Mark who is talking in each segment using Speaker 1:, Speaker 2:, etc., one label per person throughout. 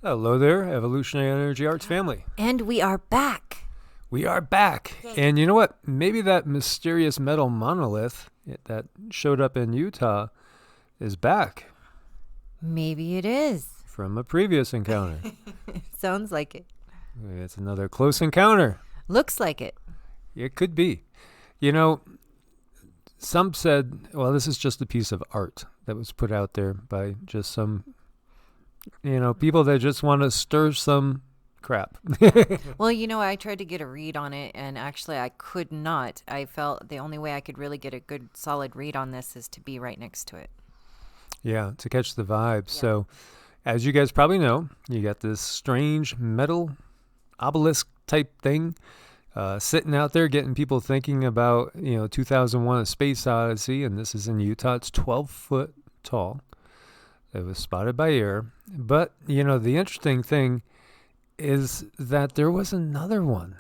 Speaker 1: Hello there, Evolutionary Energy Arts family.
Speaker 2: And we are back.
Speaker 1: We are back.
Speaker 2: Yay.
Speaker 1: And you know what? Maybe that mysterious metal monolith that showed up in Utah is back
Speaker 2: Maybe it is.
Speaker 1: from a previous encounter.
Speaker 2: Sounds like it.
Speaker 1: It's another close encounter.
Speaker 2: Looks like it.
Speaker 1: It could be. You know, some said, well, this is just a piece of art that was put out there by just some, people that just want to stir some crap.
Speaker 2: Well, I tried to get a read on it, and actually I could not. I felt the only way I could really get a good, solid read on this is to be right next to it.
Speaker 1: Yeah, to catch the vibe. Yeah. So, as you guys probably know, you got this strange metal obelisk type thing sitting out there getting people thinking about, 2001 A Space Odyssey, and this is in Utah. It's 12 foot tall. It was spotted by air. But, the interesting thing is that there was another one.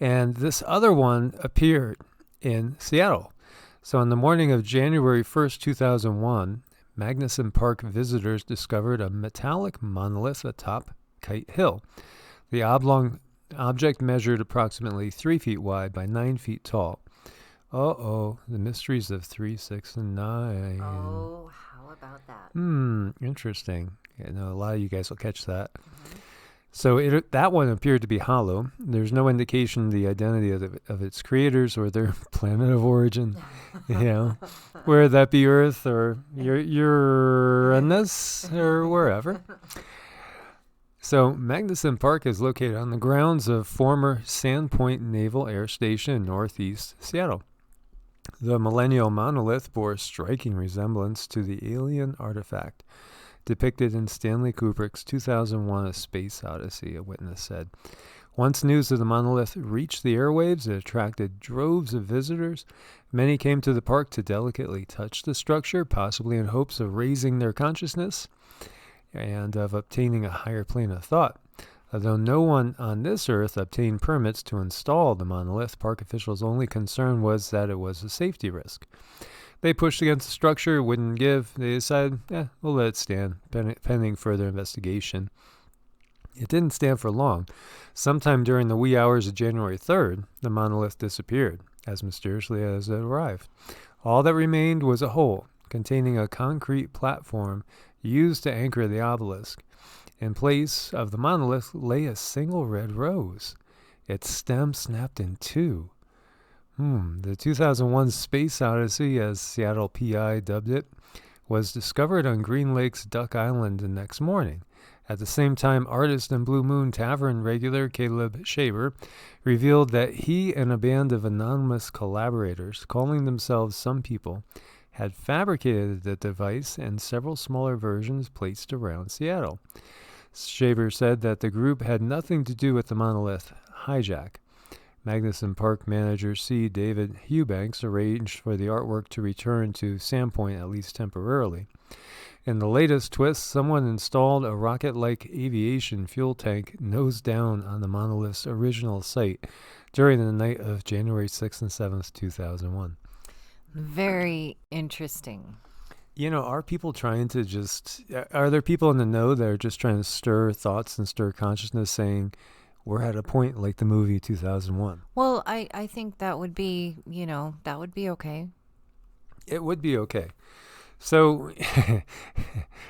Speaker 1: And this other one appeared in Seattle. So on the morning of January 1st, 2001, Magnuson Park visitors discovered a metallic monolith atop Kite Hill. The oblong object measured approximately 3 feet wide by 9 feet tall. The mysteries of 3, 6, and 9.
Speaker 2: Oh, how about that?
Speaker 1: Interesting. A lot of you guys will catch that. Mm-hmm. So that one appeared to be hollow. There's no indication of the identity of its creators or their planet of origin. Whether that be Earth or Uranus or wherever. So Magnuson Park is located on the grounds of former Sandpoint Naval Air Station in northeast Seattle. The Millennial Monolith bore a striking resemblance to the alien artifact depicted in Stanley Kubrick's 2001 A Space Odyssey, a witness said. Once news of the monolith reached the airwaves, it attracted droves of visitors. Many came to the park to delicately touch the structure, possibly in hopes of raising their consciousness and of obtaining a higher plane of thought. Although no one on this earth obtained permits to install the monolith, park officials' only concern was that it was a safety risk. They pushed against the structure, wouldn't give. They decided, we'll let it stand, pending further investigation. It didn't stand for long. Sometime during the wee hours of January 3rd, the monolith disappeared, as mysteriously as it arrived. All that remained was a hole containing a concrete platform used to anchor the obelisk. In place of the monolith lay a single red rose. Its stem snapped in two. The 2001 Space Odyssey, as Seattle PI dubbed it, was discovered on Green Lake's Duck Island the next morning. At the same time, artist and Blue Moon Tavern regular Caleb Shaver revealed that he and a band of anonymous collaborators, calling themselves Some People, had fabricated the device and several smaller versions placed around Seattle. Shaver said that the group had nothing to do with the monolith hijack. Magnuson Park manager C. David Eubanks arranged for the artwork to return to Sandpoint at least temporarily. In the latest twist, someone installed a rocket-like aviation fuel tank nose down on the monolith's original site during the night of January 6th and 7th, 2001.
Speaker 2: Very interesting.
Speaker 1: Are people trying to are there people in the know that are just trying to stir thoughts and stir consciousness saying, we're at a point like the movie 2001?
Speaker 2: Well, I think that would be, that would be okay.
Speaker 1: It would be okay. So,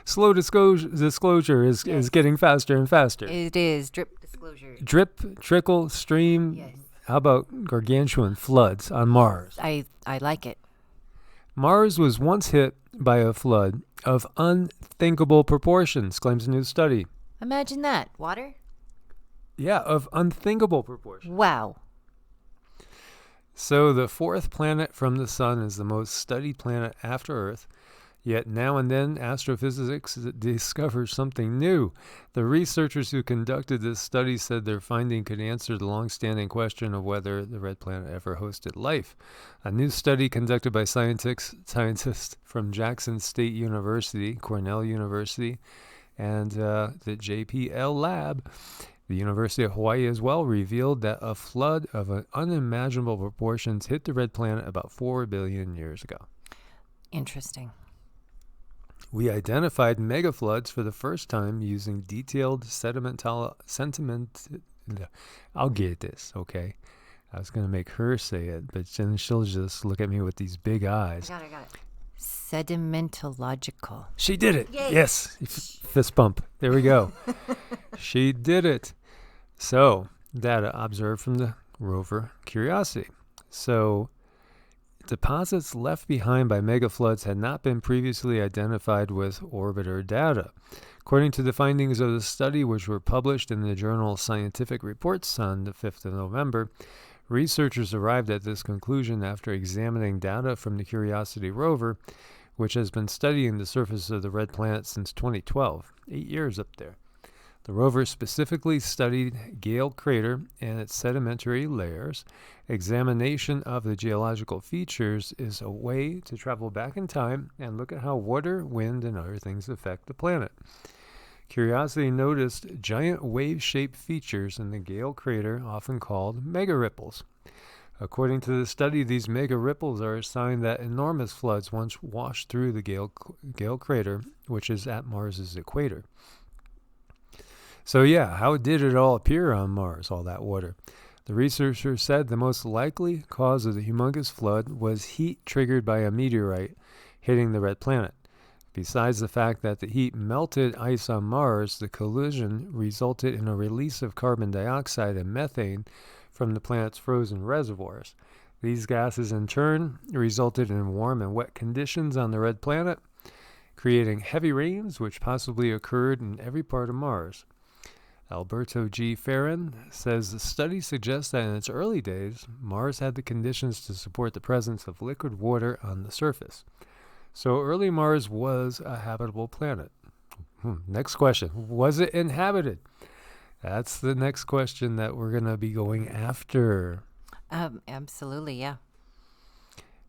Speaker 1: slow disclosure is getting faster and faster.
Speaker 2: It is. Drip disclosure.
Speaker 1: Drip, trickle, stream.
Speaker 2: Yes.
Speaker 1: How about gargantuan floods on Mars?
Speaker 2: I like it.
Speaker 1: Mars was once hit by a flood of unthinkable proportions, claims a new study.
Speaker 2: Imagine that. Water?
Speaker 1: Yeah, of unthinkable proportions.
Speaker 2: Wow.
Speaker 1: So the fourth planet from the sun is the most studied planet after Earth. Yet now and then, astrophysics discovers something new. The researchers who conducted this study said their finding could answer the long-standing question of whether the red planet ever hosted life. A new study conducted by scientists from Jackson State University, Cornell University, and the JPL Lab, the University of Hawaii as well, revealed that a flood of unimaginable proportions hit the red planet about 4 billion years ago.
Speaker 2: Interesting.
Speaker 1: We identified megafloods for the first time using detailed I'll get this, okay? I was going to make her say it, but then she'll just look at me with these big eyes.
Speaker 2: I got it. Sedimentological.
Speaker 1: She did it.
Speaker 2: Yay.
Speaker 1: Yes. Fist bump. There we go. She did it. So, data observed from the rover Curiosity. So, deposits left behind by megafloods had not been previously identified with orbiter data. According to the findings of the study, which were published in the journal Scientific Reports on the 5th of November, researchers arrived at this conclusion after examining data from the Curiosity rover, which has been studying the surface of the red planet since 2012, 8 years up there. The rover specifically studied Gale Crater and its sedimentary layers. Examination of the geological features is a way to travel back in time and look at how water, wind, and other things affect the planet. Curiosity noticed giant wave-shaped features in the Gale Crater, often called megaripples. According to the study, these megaripples are a sign that enormous floods once washed through the Gale Crater, which is at Mars's equator. So yeah, how did it all appear on Mars, all that water? The researchers said the most likely cause of the humongous flood was heat triggered by a meteorite hitting the red planet. Besides the fact that the heat melted ice on Mars, the collision resulted in a release of carbon dioxide and methane from the planet's frozen reservoirs. These gases in turn resulted in warm and wet conditions on the red planet, creating heavy rains which possibly occurred in every part of Mars. Alberto G. Ferrin says the study suggests that in its early days, Mars had the conditions to support the presence of liquid water on the surface. So early Mars was a habitable planet. Next question. Was it inhabited? That's the next question that we're going to be going after.
Speaker 2: Absolutely, yeah.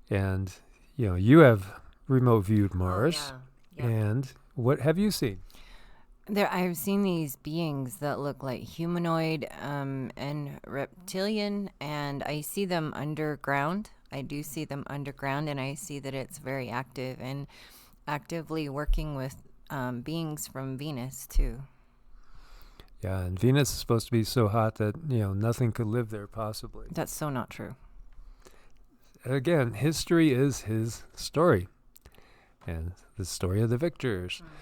Speaker 1: And, you have remote viewed Mars.
Speaker 2: Oh, yeah.
Speaker 1: And what have you seen?
Speaker 2: I've seen these beings that look like humanoid and reptilian, and I see them underground. I do see them underground, and I see that it's very active and actively working with beings from Venus, too.
Speaker 1: Yeah, and Venus is supposed to be so hot that, nothing could live there possibly.
Speaker 2: That's so not true.
Speaker 1: Again, history is his story, and the story of the victors. Mm-hmm.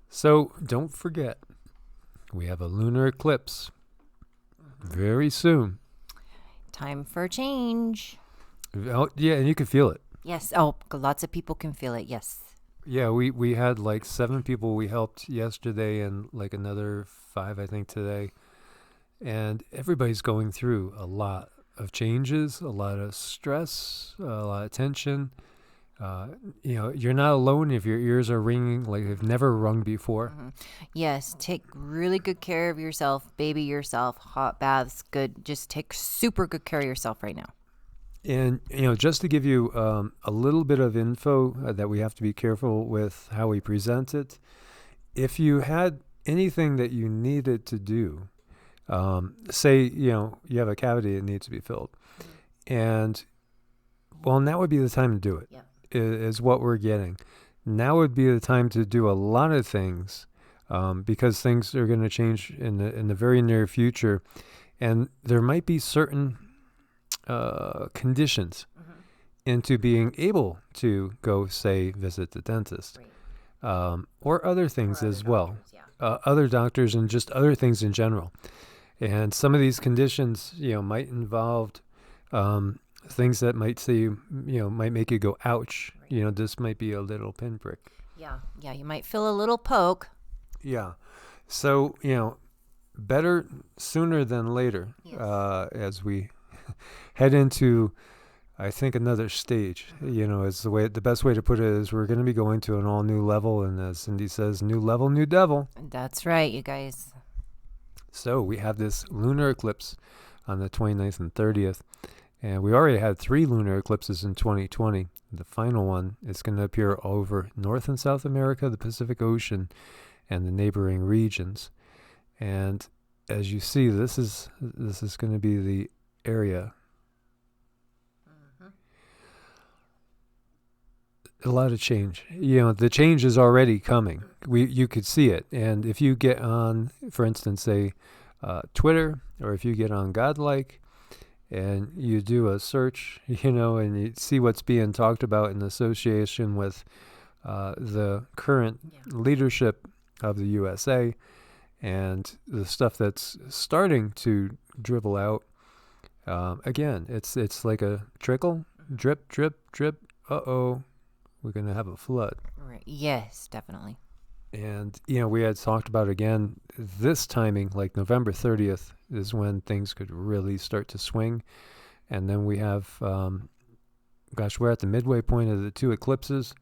Speaker 1: So don't forget, we have a lunar eclipse very soon.
Speaker 2: Time for change.
Speaker 1: Oh, yeah, and you can feel it.
Speaker 2: Yes. Oh, lots of people can feel it. Yes.
Speaker 1: Yeah, we had like 7 people we helped yesterday and like another 5, I think, today. And everybody's going through a lot of changes, a lot of stress, a lot of tension. You're not alone if your ears are ringing like they've never rung before.
Speaker 2: Mm-hmm. Yes, take really good care of yourself, baby yourself, hot baths, good. Just take super good care of yourself right now.
Speaker 1: And, just to give you a little bit of info that we have to be careful with how we present it, if you had anything that you needed to do, say, you have a cavity that needs to be filled, and, well, now would be the time to do it, is what we're getting. Now would be the time to do a lot of things because things are going to change in the very near future, and there might be certain conditions into being able to go, say, visit the dentist, or other things as well, other doctors and just other things in general. And some of these conditions, might involve things that might say, might make you go, ouch, this might be a little pinprick.
Speaker 2: Yeah, you might feel a little poke.
Speaker 1: Yeah. So, better sooner than later, as we head into, I think, another stage. Is the best way to put it is we're going to be going to an all new level, and as Cindy says, new level, new devil.
Speaker 2: That's right, you guys.
Speaker 1: So we have this lunar eclipse on the 29th and 30th, and we already had 3 lunar eclipses in 2020. The final one is going to appear over North and South America, the Pacific Ocean, and the neighboring regions. And as you see, this is going to be the area. A lot of change. The change is already coming. You could see it. And if you get on, for instance, say Twitter, or if you get on Godlike and you do a search, and you see what's being talked about in association with the current leadership of the USA and the stuff that's starting to dribble out. Again, it's like a trickle, drip, drip, drip. Uh-oh, we're going to have a flood.
Speaker 2: Right. Yes, definitely.
Speaker 1: And, we had talked about, again, this timing, like November 30th is when things could really start to swing. And then we have, we're at the midway point of the two eclipses.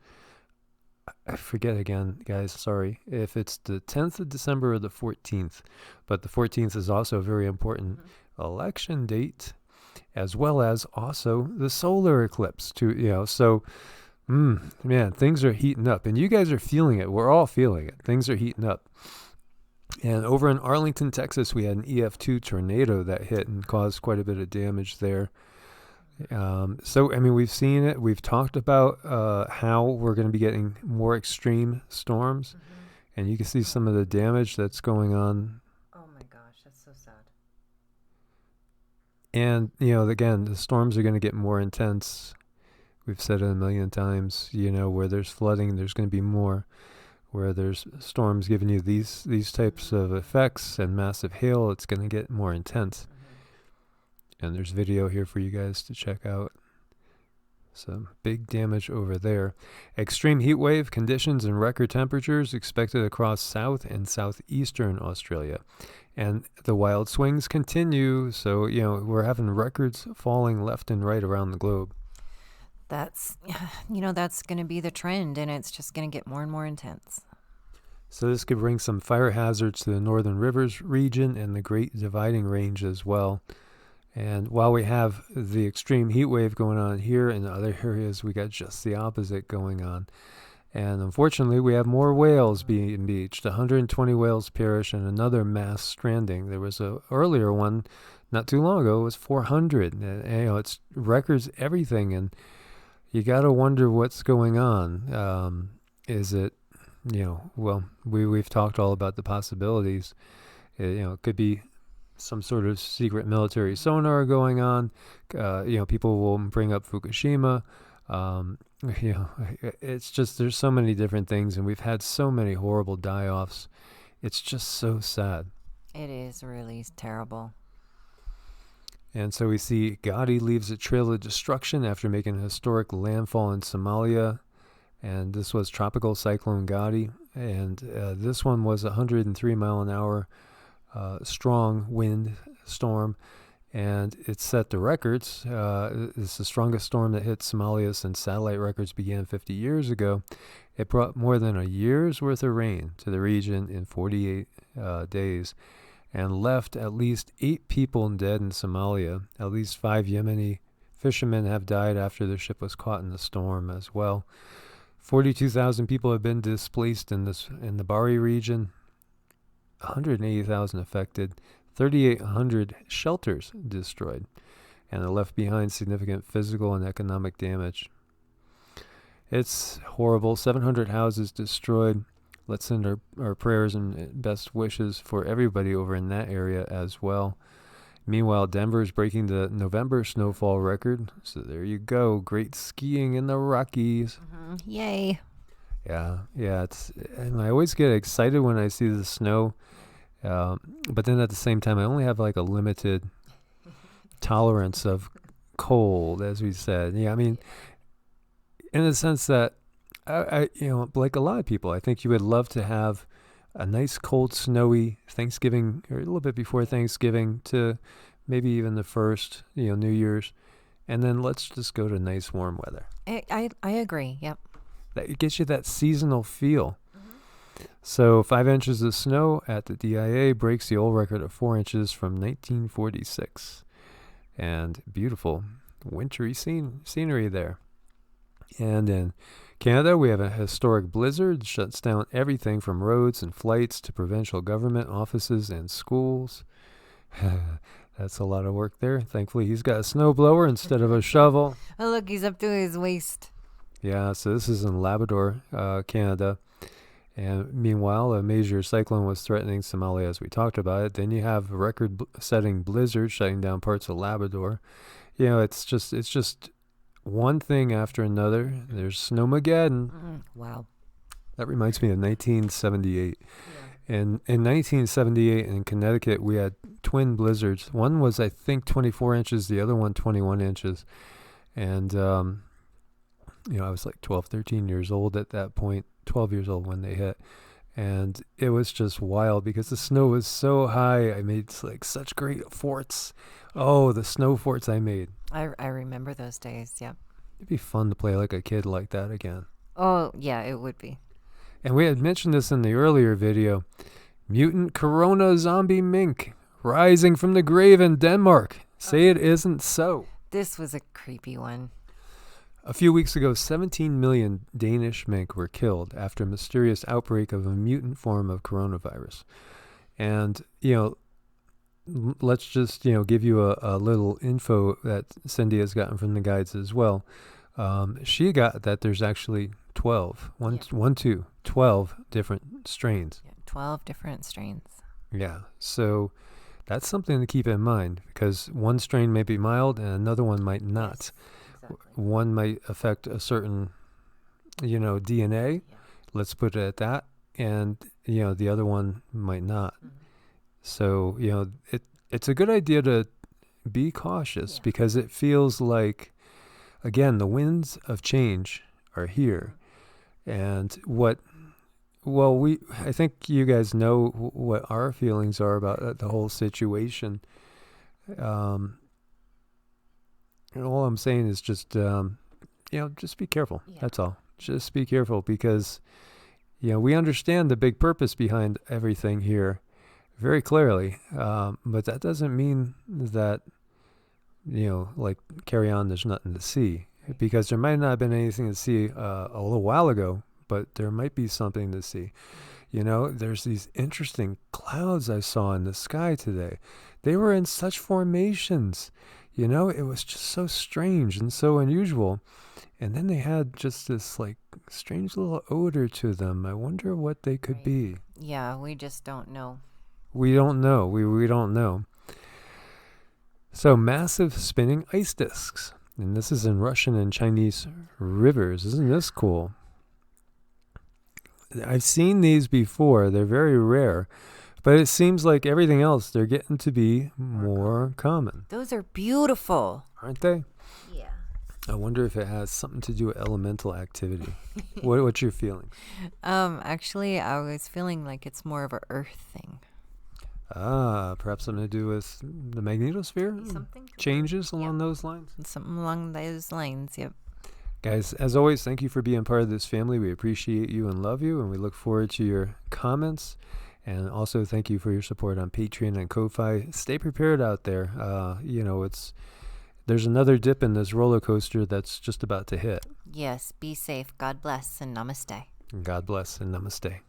Speaker 1: I forget again, guys, sorry, if it's the 10th of December or the 14th. But the 14th is also a very important election date, as well as also the solar eclipse, too, so... man, things are heating up, and you guys are feeling it. We're all feeling it. Things are heating up. And over in Arlington, Texas, we had an EF2 tornado that hit and caused quite a bit of damage there. We've seen it. We've talked about how we're going to be getting more extreme storms, and you can see some of the damage that's going on.
Speaker 2: Oh my gosh, that's so sad.
Speaker 1: And, again, the storms are going to get more intense. We've said it a million times, where there's flooding, there's going to be more. Where there's storms giving you these types of effects and massive hail, it's going to get more intense. And there's video here for you guys to check out. Some big damage over there. Extreme heat wave conditions and record temperatures expected across South and Southeastern Australia. And the wild swings continue, so, we're having records falling left and right around the globe.
Speaker 2: That's going to be the trend, and it's just going to get more and more intense.
Speaker 1: So this could bring some fire hazards to the Northern Rivers region and the Great Dividing Range as well. And while we have the extreme heat wave going on here, in other areas we got just the opposite going on. And unfortunately, we have more whales being beached. 120 whales perish and another mass stranding. There was a earlier one not too long ago. It was 400. And, it's records everything, and you got to wonder what's going on. Is it, we've talked all about the possibilities. It could be some sort of secret military sonar going on. People will bring up Fukushima. It's just, there's so many different things, and we've had so many horrible die-offs. It's just so sad.
Speaker 2: It is really terrible.
Speaker 1: And so we see Gaudi leaves a trail of destruction after making a historic landfall in Somalia. And this was Tropical Cyclone Gaudi. And this one was 103 mile an hour strong wind storm. And it set the records. It's the strongest storm that hit Somalia since satellite records began 50 years ago. It brought more than a year's worth of rain to the region in 48 days. And left at least 8 people dead in Somalia. At least 5 Yemeni fishermen have died after their ship was caught in the storm as well. 42,000 people have been displaced in the Bari region. 180,000 affected. 3,800 shelters destroyed. And it left behind significant physical and economic damage. It's horrible. 700 houses destroyed. Let's send our prayers and best wishes for everybody over in that area as well. Meanwhile, Denver is breaking the November snowfall record. So there you go. Great skiing in the Rockies.
Speaker 2: Yay.
Speaker 1: Yeah. And I always get excited when I see the snow. But then at the same time, I only have like a limited tolerance of cold, as we said. Yeah, I mean, in the sense that, I like a lot of people, I think you would love to have a nice, cold, snowy Thanksgiving, or a little bit before Thanksgiving to maybe even the first, New Year's. And then let's just go to nice, warm weather.
Speaker 2: I agree, yep.
Speaker 1: It gets you that seasonal feel. So 5 inches of snow at the DIA breaks the old record of 4 inches from 1946. And beautiful wintry scenery there. And in Canada, we have a historic blizzard, shuts down everything from roads and flights to provincial government offices and schools. That's a lot of work there. Thankfully, he's got a snowblower instead of a shovel.
Speaker 2: Oh, look, he's up to his waist.
Speaker 1: Yeah, so this is in Labrador, Canada. And meanwhile, a major cyclone was threatening Somalia, as we talked about it. Then you have a record-setting blizzard shutting down parts of Labrador. You know, it's just one thing after another. There's Snowmageddon.
Speaker 2: Wow.
Speaker 1: That reminds me of 1978. Yeah. And in 1978 in Connecticut, we had twin blizzards. One was, I think, 24 inches. The other one, 21 inches. And, you know, I was like 12, 13 years old at that point. 12 years old when they hit. And it was just wild because the snow was so high. I made like such great forts. Oh, the snow forts I made.
Speaker 2: I remember those days, yep.
Speaker 1: It'd be fun to play like a kid like that again.
Speaker 2: Oh, yeah, it would be.
Speaker 1: And we had mentioned this in the earlier video. Mutant corona zombie mink rising from the grave in Denmark. Say it isn't so.
Speaker 2: This was a creepy one.
Speaker 1: A few weeks ago, 17 million Danish mink were killed after a mysterious outbreak of a mutant form of coronavirus. And, you know, let's just, you know, give you a little info that Cindy has gotten from the guides as well. She got that there's actually 12 different strains.
Speaker 2: Yeah, 12 different strains.
Speaker 1: Yeah, so that's something to keep in mind because one strain may be mild and another one might not.
Speaker 2: Yes. Exactly.
Speaker 1: One might affect a certain, you know, DNA. Yeah. Let's put it at that. And, you know, the other one might not. Mm-hmm. So, you know, it's a good idea to be cautious because it feels like, again, the winds of change are here. And I think you guys know what our feelings are about the whole situation. And all I'm saying is just, you know, just be careful. Yeah. That's all. Just be careful because, you know, we understand the big purpose behind everything here very clearly. But that doesn't mean that, you know, like carry on, there's nothing to see. Right. Because there might not have been anything to see a little while ago, but there might be something to see. You know, there's these interesting clouds I saw in the sky today. They were in such formations. You know, it was just so strange and so unusual. And then they had just this like strange little odor to them. I wonder what they could be.
Speaker 2: Yeah, we just don't know.
Speaker 1: We don't know. We don't know. So massive spinning ice discs. And this is in Russian and Chinese rivers. Isn't this cool? I've seen these before. They're very rare. But it seems like everything else, they're getting to be more common.
Speaker 2: Those are beautiful.
Speaker 1: Aren't they?
Speaker 2: Yeah.
Speaker 1: I wonder if it has something to do with elemental activity. What's your feeling?
Speaker 2: Actually, I was feeling like it's more of an earth thing.
Speaker 1: Perhaps something to do with the magnetosphere?
Speaker 2: Something?
Speaker 1: Changes along those lines?
Speaker 2: Something along those lines, yep.
Speaker 1: Guys, as always, thank you for being part of this family. We appreciate you and love you, and we look forward to your comments. And also thank you for your support on Patreon and Ko-Fi. Stay prepared out there. You know, there's another dip in this roller coaster that's just about to hit.
Speaker 2: Yes, be safe. God bless and namaste.
Speaker 1: God bless and namaste.